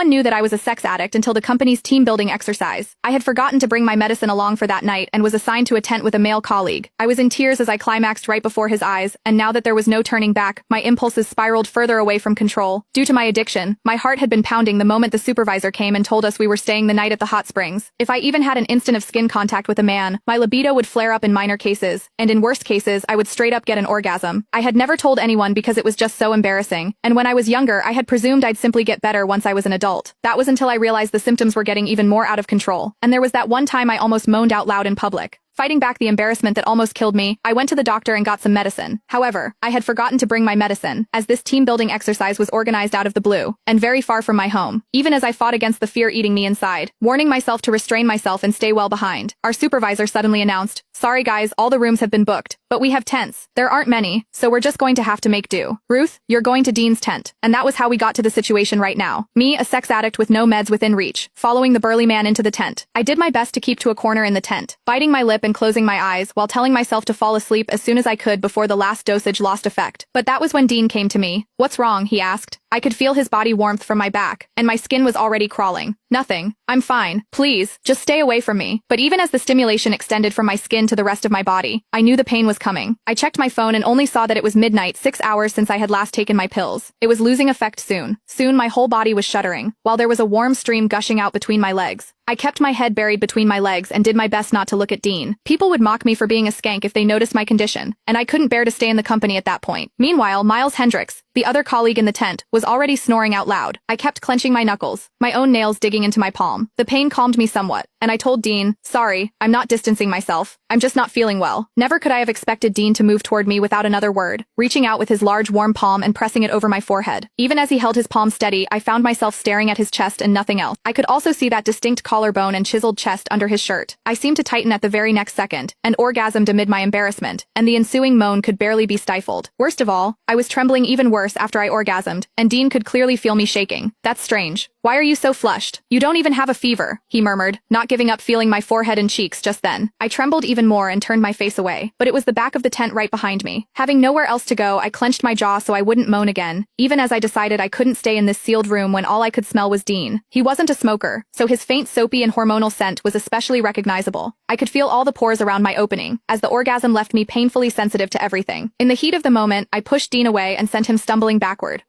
one knew that I was a sex addict until the company's team building exercise. I had forgotten to bring my medicine along for that night and was assigned to a tent with a male colleague. I was in tears as I climaxed right before his eyes, and now that there was no turning back, my impulses spiraled further away from control. Due to my addiction, my heart had been pounding the moment the supervisor came and told us we were staying the night at the hot springs. If I even had an instant of skin contact with a man, my libido would flare up in minor cases, and in worst cases, I would straight up get an orgasm. I had never told anyone because it was just so embarrassing, and when I was younger, I had presumed I'd simply get better once I was an adult. That was until I realized the symptoms were getting even more out of control, and there was that one time I almost moaned out loud in public. Fighting back the embarrassment that almost killed me, I went to the doctor and got some medicine. However, I had forgotten to bring my medicine, as this team-building exercise was organized out of the blue, and very far from my home. Even as I fought against the fear eating me inside, warning myself to restrain myself and stay well behind, our supervisor suddenly announced, "Sorry guys, all the rooms have been booked, but we have tents. There aren't many, so we're just going to have to make do. Ruth, you're going to Dean's tent." And that was how we got to the situation right now. Me, a sex addict with no meds within reach, following the burly man into the tent. I did my best to keep to a corner in the tent, biting my lip and closing my eyes while telling myself to fall asleep as soon as I could before the last dosage lost effect. But that was when Dean came to me. "What's wrong?" he asked. I could feel his body warmth from my back, and my skin was already crawling. "Nothing. I'm fine. Please, just stay away from me." But even as the stimulation extended from my skin to the rest of my body, I knew the pain was coming. I checked my phone and only saw that it was midnight, 6 hours since I had last taken my pills. It was losing effect soon. Soon my whole body was shuddering, while there was a warm stream gushing out between my legs. I kept my head buried between my legs and did my best not to look at Dean. People would mock me for being a skank if they noticed my condition, and I couldn't bear to stay in the company at that point. Meanwhile, Miles Hendricks, the other colleague in the tent, was already snoring out loud. I kept clenching my knuckles, my own nails digging into my palm. The pain calmed me somewhat, and I told Dean, "Sorry, I'm not distancing myself. I'm just not feeling well." Never could I have expected Dean to move toward me without another word, reaching out with his large warm palm and pressing it over my forehead. Even as he held his palm steady, I found myself staring at his chest and nothing else. I could also see that distinct collarbone and chiseled chest under his shirt. I seemed to tighten at the very next second, and orgasmed amid my embarrassment, and the ensuing moan could barely be stifled. Worst of all, I was trembling even worse after I orgasmed, and Dean could clearly feel me shaking. "That's strange. Why are you so flushed? You don't even have a fever," he murmured, not giving up feeling my forehead and cheeks just then. I trembled even more and turned my face away, but it was the back of the tent right behind me. Having nowhere else to go, I clenched my jaw so I wouldn't moan again, even as I decided I couldn't stay in this sealed room when all I could smell was Dean. He wasn't a smoker, so his faint soapy and hormonal scent was especially recognizable. I could feel all the pores around my opening, as the orgasm left me painfully sensitive to everything. In the heat of the moment, I pushed Dean away and sent him stumbling backward.